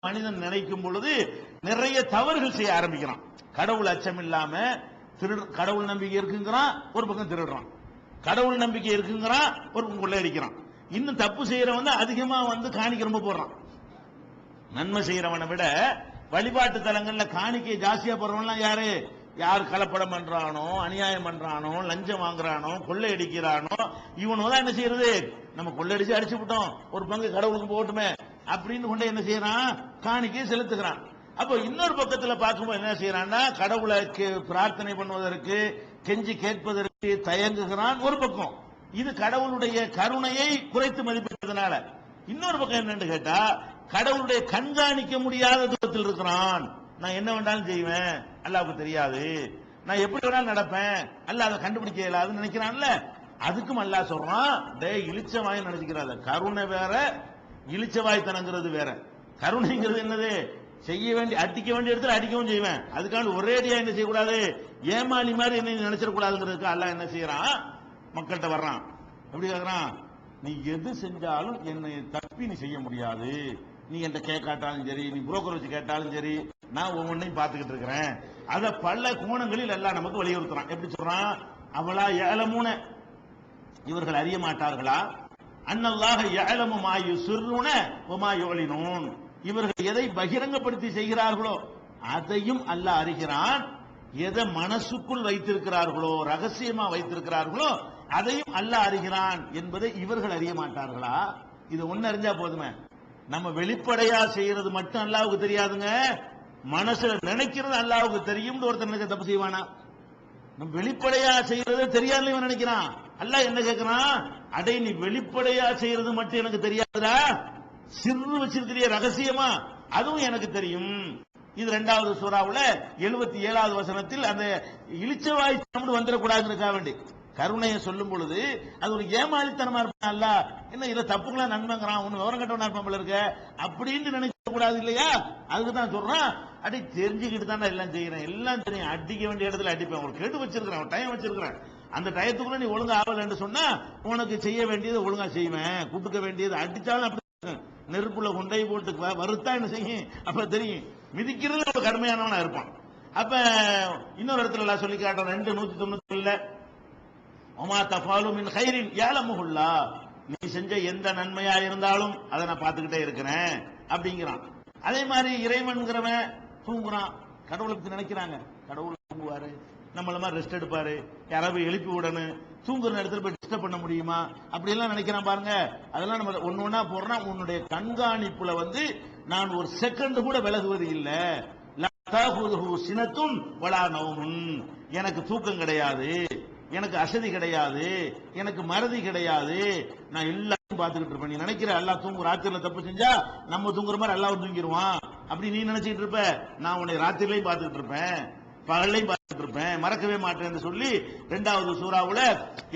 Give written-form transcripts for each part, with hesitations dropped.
மனிதன் நினைக்கும் பொழுது நிறைய தவறுகள் செய்ய ஆரம்பிக்கிறான். கடவுள் அச்சம் இல்லாம கடவுள் நம்பிக்கை இருக்குங்கிறான், ஒரு பக்கம் திருடுறான். கடவுள் நம்பிக்கை இருக்குங்கிறான், ஒரு பக்கம் கொள்ளையடிக்கிறான். இன்னும் தப்பு செய்யறவன் அதிகமா காணிக்கை ரொம்ப போடுறான். நன்மை செய்யறவனை விட வழிபாட்டு தலங்கள்ல காணிக்கை ஜாஸ்தியா போறவன்லாம் யாரு? யார் கலப்படம் பண்றானோ, அநியாயம் பண்றானோ, லஞ்சம் வாங்குறானோ, கொள்ளையடிக்கிறானோ, இவனோதான் என்ன செய்யறது? நம்ம கொள்ளையடிச்சு அடிச்சு விட்டோம், ஒரு பங்கு கடவுளுக்கு போட்டுமே அப்படின்னு கொண்டு என்ன செய்யறான்? காணிக்கையை செலுத்துகிறான். அப்போ இன்னொரு பக்கத்தில் பார்க்கும்போது என்ன செய்யறான்னா, கடவுளை பிரார்த்தனை பண்ணுவதற்கு, கெஞ்சி கேட்பதற்கு தயங்குகிறான் ஒரு பக்கம். இது கடவுளுடைய கருணையை குறைத்து மதிப்பிட்டதுனால. இன்னொரு பக்கம் என்னன்னு கேட்டா, கடவுளுடைய கண்காணிக்க முடியாத தூரத்தில் இருக்கிறான். நான் என்ன வேண்டாலும் செய்வேன், அல்லாஹ்வுக்கு தெரியாது. நான் எப்படி வேணாலும் நடப்பேன், அல்லாஹ் அதை கண்டுபிடிக்க இயலாதுன்னு நினைக்கிறான்ல. அதுக்கும் அல்லாஹ் சொல்றான், டேய் இளிச்சவாய் நினைச்சுக்கிறாத. கருணை வேற, இளிச்சவாய்த்தனங்கிறது வேற. கருணைங்கிறது என்னது? செய்ய வேண்டிய அடிக்க வேண்டிய இடத்துல அடிக்கவும் செய்வேன். அதுக்காக ஒரேடியா என்ன செய்யக்கூடாது, ஏமாளி மாதிரி என்ன நினைச்சிடக்கூடாதுங்கிறதுக்கு அல்லாஹ் என்ன செய்யறான்? மக்கள்கிட்ட வர்றான். எப்படி கேட்கறான்? நீ எது செஞ்சாலும் என்னை தப்பி நீ செய்ய முடியாது. நீ என்கிட்ட கேட்காட்டாலும் சரி, நீ புரோக்கர் வச்சு கேட்டாலும் சரி, நான் ஒவ்வொன்றையும் பார்த்துக்கிட்டு இருக்கிறேன். அத பல கோணங்களில் எல்லாம் நமக்கு வலியுறுத்துறான். எப்படி சொல்றான்? அவளா ஏலமுன, இவர்கள் அறிய மாட்டார்களா? அன்னல்லாஹ யஅலமு மா யுஸ்ருன வ மா யுலினூன். இவர்கள் எதை பகிரங்கப்படுத்தி செய்கிறார்களோ அதையும் அல்லாஹ் அறிகிறான். எதை மனசுக்குள் வைத்திருக்கிறார்களோ, ரகசியமா வைத்திருக்கிறார்களோ அதையும் அல்லாஹ் அறிகிறான் என்பதை இவர்கள் அறிய மாட்டார்களா? இது ஒன்னு அறிஞ்சா போதுமே. நம்ம வெளிப்படையா செய்யறது மட்டும் அல்லாஹ்வுக்கு தெரியாதுங்க, மனசுல நினைக்கிறது அல்லாஹ்வுக்கு தெரியும். ஒருத்தர் நினைச்ச தப்பு செய்வானா? நம்ம வெளிப்படையா செய்யறது தெரியாதுன்னு இவன் நினைக்கிறான். அல்லாஹ் என்ன கேட்கிறான்? அடே நீ வெளிப்படையா செய்யறது மட்டும் எனக்கு தெரியாதுடா, சிறு வச்சிருக்கிற ரகசியமா அதுவும் எனக்கு தெரியும். இது 2வது சூறாவுல 77வது வசனத்தில் அந்த இளிச்சவாய்த்தனம் வந்துடக்கூடாதுன்னு வேண்டி கருணையை சொல்லும் பொழுது அது ஒரு ஏமாளித்தனமா இருப்பான். அல்ல என்ன இதை தப்புங்களா நன்மைங்கிறான், ஒன்னு விவரம் கட்டவனா இருப்பான் இருக்க அப்படின்னு நினைக்க கூடாது இல்லையா? அதுக்குதான் சொல்றான், அடி தெரிஞ்சுக்கிட்டு தான் எல்லாம் செய்யறேன், எல்லாம் தெரியும், அடிக்க வேண்டிய இடத்துல அடிப்பேன், ஒரு கேட்டு வச்சிருக்கிறேன், ஒரு டைம் வச்சிருக்கிறேன், அந்த டயத்துக்குள்ள நீ ஒழுங்கா ஆகலன்னு சொன்னா உனக்கு செய்ய வேண்டியது ஒழுங்கா செய்வேன், குடுக்க வேண்டியது அடிச்சாலும் அப்படி நெருப்புல கொண்டை போட்டு வருத்தா என்ன செய்யும் அப்ப தெரியும். மிதிக்கிறது ஒரு கடுமையானவனா இருப்பான். அப்ப இன்னொரு இடத்துல சொல்லி காட்டுறோம் 2:190 ஒமா தஃபாலு மின் கைரின் யஅலமுஹுல்லா. நீ செஞ்ச எந்த நன்மையா இருந்தாலும் அதை நான் பார்த்துக்கிட்டே இருக்கிறேன் அப்படிங்கிறான். அதே மாதிரி இறைவன்கிறவன் தூங்குறான், கடவுளை பத்தி நினைக்கிறாங்க. கடவுள் தூங்குவாரு, நம்மள மாதிரி ரெஸ்ட் எடுப்பாரு, யாராவது எழுப்பி விடணும், தூங்குற இடத்துல போய் டிஸ்டர்ப் பண்ண முடியுமா அப்படி எல்லாம் நினைக்கிறான் பாருங்க. அதெல்லாம் நம்ம ஒன்னு ஒன்னா போடுறான். உன்னுடைய கண்காணிப்புல நான் ஒரு செகண்ட் கூட விலகுவது இல்லை. சினத்தும் வலா நௌமுன், எனக்கு தூக்கம் கிடையாது, எனக்கு அசதி கிடையாது, எனக்கு மறதி கிடையாது, நான் எல்லாத்தையும் பார்த்துக்கிட்டு இருப்பேன். நீ நினைக்கிற அல்லாஹ் தூங்கு, ராத்திரில தப்பு செஞ்சா நம்ம தூங்குற மாதிரி அல்லாஹ் தூங்கிடுவான் அப்படி நீ நினைச்சிட்டு இருப்ப. நான் உன்னை ராத்திரிலையும் பார்த்துக்கிட்டு இருப்பேன், பகல்லையும் பார்த்துட்டு இருப்பேன், மறக்கவே மாட்டேன்னு சொல்லி 2வது சூறாவுல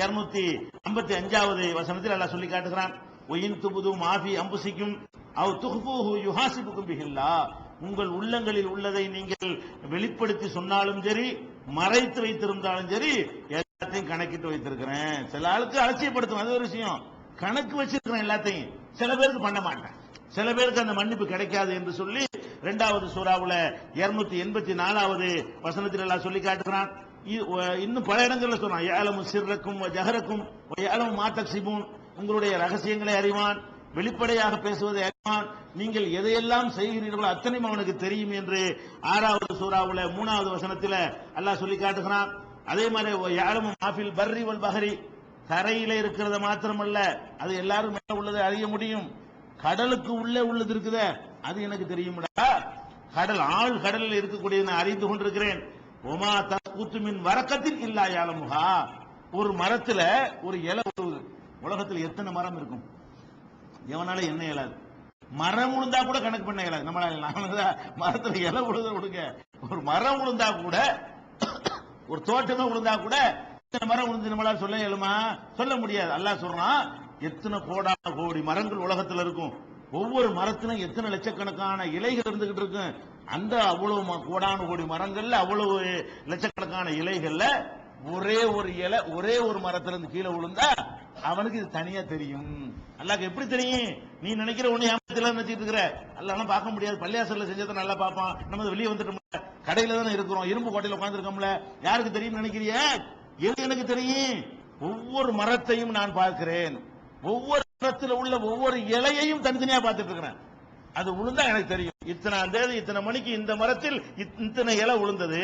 255வது வசனத்தில் அல்லாஹ் சொல்லி காட்டுகிறான். ஒயின் துபுது மாஃபி அம்புசிக்கும் அவ் துஹ்ஃபூஹு யுஹாசிபுக்கும் பிஹில்லாஹ். உங்கள் உள்ளங்களில் உள்ளதை நீங்கள் வெளிப்படுத்தி சொன்னாலும் சரி, மறைத்து வைத்திருந்தாலும் சரி, எல்லாத்தையும் கணக்கிட்டு வைத்திருக்கிறேன். சில ஆளுக்கு அலட்சியப்படுத்தும், அது ஒரு விஷயம். கணக்கு வச்சிருக்கிறேன் எல்லாத்தையும். சில பேருக்கு பண்ண மாட்டேன், சில பேருக்கு அந்த மன்னிப்பு கிடைக்காது என்று சொல்லி 2வது சூறாவுல 284வது வசனத்தில் எல்லாம் சொல்லி காட்டுகிறான். இன்னும் பல இடங்கள்ல சொல்றான், யஅலமு சிர்ரக்கும் வ ஜஹரக்கும் வ யஅலமு மா தக்ஸிபூன். உங்களுடைய ரகசியங்களை அறிவான், வெளிப்படையாக பேசுவதை அறிவான், நீங்கள் எதையெல்லாம் செய்கிறீர்களோ அத்தனையும் அவனுக்கு தெரியும் என்று 6வது சூறாவுல 3வது வசனத்தில் அல்லாஹ் சொல்லி காட்டுகிறான். அதே மாதிரி யஅலமு மா ஃபில் பர்ரி வல் பஹரி, தரையில இருக்கிறத மாத்திரமல்ல, அது எல்லாரும் மேல உள்ளதை அறிய முடியும். கடலுக்கு உள்ளே உள்ளது இருக்குத அது எனக்கு தெரியும்டா. கடல் ஆழ் கடலில் இருக்கக்கூடிய நான் அறிந்து கொண்டிருக்கிறேன். ஒமா தஸ்குத்து மின் வரக்கத்தில் இல்லா யஅலமுஹா. ஒரு மரத்துல ஒரு இலை விழுவுது. உலகத்தில் எத்தனை மரம் இருக்கும்? எவனால என்ன இயலாது. மரம் விழுந்தா கூட கணக்கு பண்ண இயலாது நம்மளால. மரத்துல இலை விழுத விடுங்க, ஒரு மரம் விழுந்தா கூட, ஒரு தோட்டமே விழுந்தா கூட எத்தனை மரம் விழுந்து நம்மளால சொல்ல இயலுமா? சொல்ல முடியாது. அல்லாஹ் சொல்றான், எத்தனை கோடான கோடி மரங்கள் உலகத்தில் இருக்கும், ஒவ்வொரு மரத்திலும் எத்தனை லட்சக்கணக்கான இலைகள் இருந்துகிட்டு இருக்கும். அந்த அவ்வளவு கோடான கோடி மரங்கள்ல அவ்வளவு லட்சக்கணக்கான இலைகள்ல ஒரே ஒரு இலை ஒரே ஒரு மரத்திலிருந்து கீழே விழுந்தா அவனுக்கு இது தனியா தெரியும். அல்லாஹ்க்கு எப்படி தெரியும்? நீ நினைக்கிற ஒண்ணு ஏமாத்தில நினைச்சிட்டு இருக்கிற. அல்லாஹ் பார்க்க முடியாது. பள்ளியாசல்ல செஞ்சதை நல்லா பார்ப்பான். நம்ம வெளியே வந்துட்டோம்ல, கடையில தானே இருக்கிறோம், இரும்பு கோட்டையில உட்கார்ந்து இருக்கோம்ல, யாருக்கு தெரியும் நினைக்கிறிய? எது எனக்கு தெரியும்? ஒவ்வொரு மரத்தையும் நான் பார்க்கிறேன். ஒவ்வொரு மரத்தில் உள்ள ஒவ்வொரு இலையையும் தனித்தனியா பார்த்துட்டு இருக்கிறேன். அது உளுந்தா எனக்கு தெரியும். இத்தனாம் தேதி இத்தனை மணிக்கு இந்த மரத்தில் இத்தனை இலை உளுந்தது,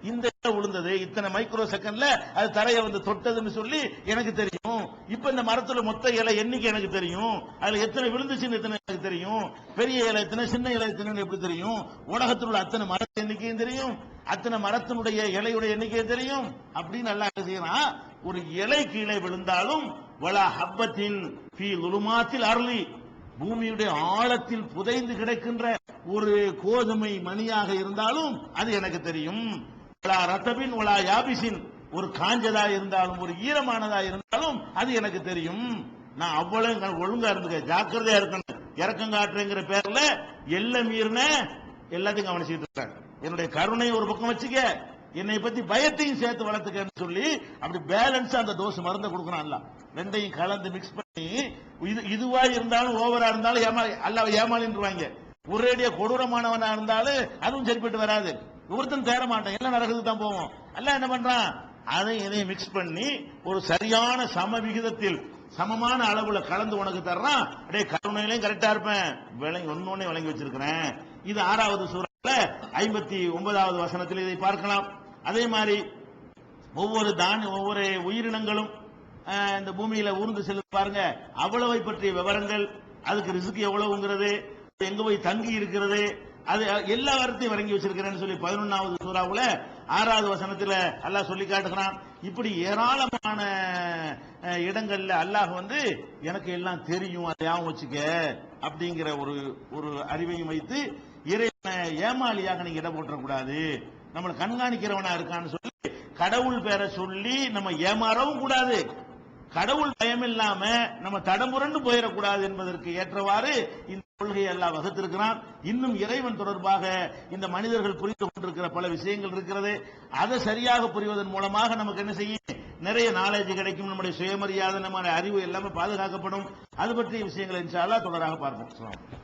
இந்த இலை உளுந்தது, இத்தனை மைக்ரோ செகண்ட்ல அது தரையை வந்து தொட்டதுன்னு சொல்லி எனக்கு தெரியும். இப்ப இந்த மரத்துல மொத்த இலை எண்ணிக்கை எனக்கு தெரியும். அதுல எத்தனை விழுந்துச்சுன்னு எத்தனை எனக்கு தெரியும். பெரிய இலை எத்தனை, சின்ன இலை எத்தனை எப்படி தெரியும். உலகத்தில் உள்ள அத்தனை மரத்து எண்ணிக்கையும் தெரியும், அத்தனை மரத்தினுடைய இலையுடைய எண்ணிக்கையும் தெரியும். அப்படின்னு நல்லா செய்யறான். ஒரு இலை கீழே விழுந்தாலும் வலா ஹப்பத்தின் ஃபீ லுலுமாத்தில் அர்லி, பூமியுடைய ஆழத்தில் புதைந்து கிடக்கின்ற ஒரு கோதுமை மணியாக இருந்தாலும் அது எனக்கு தெரியும். வலா ரத்தபின் வலா யாபிசின், ஒரு காஞ்சதா இருந்தாலும் ஒரு ஈரமானதா இருந்தாலும் அது எனக்கு தெரியும். நான் அவ்வளவு ஒழுங்கா இருந்துக்க, ஜாக்கிரதையா இருக்கணும். இறக்கம் காட்டுறேங்கிற பேர்ல எல்லை மீறின எல்லாத்தையும் கவனிச்சுட்டு இருக்காங்க. என்னுடைய கருணை ஒரு பக்கம் வச்சுக்க, என்னை பத்தி பயத்தையும் சேர்த்து வளர்த்துக்கன்னு சொல்லி அப்படி பேலன்ஸா அந்த டோஸ் மருந்தை கொடுக்கறான்ல. ரெண்டையும் கலந்து மிக்ஸ் பண்ணி, இதுவா இருந்தாலும் ஓவரா இருந்தாலும் அல்லாஹ் ஏமாளின்றுவாங்க. ஒரேடியா கொடூரமானவனா இருந்தாலும் அதுவும் சரிப்பட்டு வராது. ஒருத்தன் தேர மாட்டான், எல்லாம் நடக்குது தான் போவோம். அல்லாஹ் என்ன பண்றான்? அதை இதையும் மிக்ஸ் பண்ணி ஒரு சரியான சம விகிதத்தில் சமமான அளவுல கலந்து உனக்கு தர்றான். அப்படியே கருணையிலையும் கரெக்டா இருப்பேன், ஒன்னொன்னே விளங்கி வச்சிருக்கிறேன். இது 6வது சூறால 59வது வசனத்தில் இதை பார்க்கலாம். அதே மாதிரி ஒவ்வொரு உயிரினங்களும் இந்த பூமியில ஊர்ந்து செல்ல பாருங்க, அவ்வளவை பற்றிய விவரங்கள், அதுக்கு ரிஸ்க் எவ்வளவுங்கிறது, எங்க போய் தங்கி இருக்கிறது, அது எல்லா வாரத்தையும் வழங்கி வச்சிருக்கிறேன்னு சொல்லி 11வது சூறாவுல 6வது வசனத்துல அல்லாஹ் சொல்லி காட்டுகிறான். இப்படி ஏராளமான இடங்கள்ல அல்லாஹ் வந்து எனக்கு எல்லாம் தெரியும், அதை ஞாபகம் வச்சுக்க அப்படிங்கிற ஒரு அறிவையும் வைத்து, இறைவனை ஏமாளியாக நீங்க இடம் போட்டக்கூடாது, நம்மளை கண்காணிக்கிறவனா இருக்கான்னு சொல்லி கடவுள் பேரை சொல்லி நம்ம ஏமாறவும் கூடாது, கடவுள் பயம் இல்லாம நம்ம தடம்புரண்டு போயிடக்கூடாது என்பதற்கு ஏற்றவாறு இந்த கொள்கையை எல்லாம் வகுத்திருக்கிறான். இன்னும் இறைவன் தொடர்பாக இந்த மனிதர்கள் புரிந்து கொண்டிருக்கிற பல விஷயங்கள் இருக்கிறது. அதை சரியாக புரிவதன் மூலமாக நமக்கு என்ன செய்யும்? நிறைய நாலேஜ் கிடைக்கும், நம்முடைய சுயமரியாதை, நம்முடைய அறிவு எல்லாமே பாதுகாக்கப்படும். அது பற்றிய விஷயங்களை இன்ஷா அல்லாஹ் தொடராக பார்ப்போம்.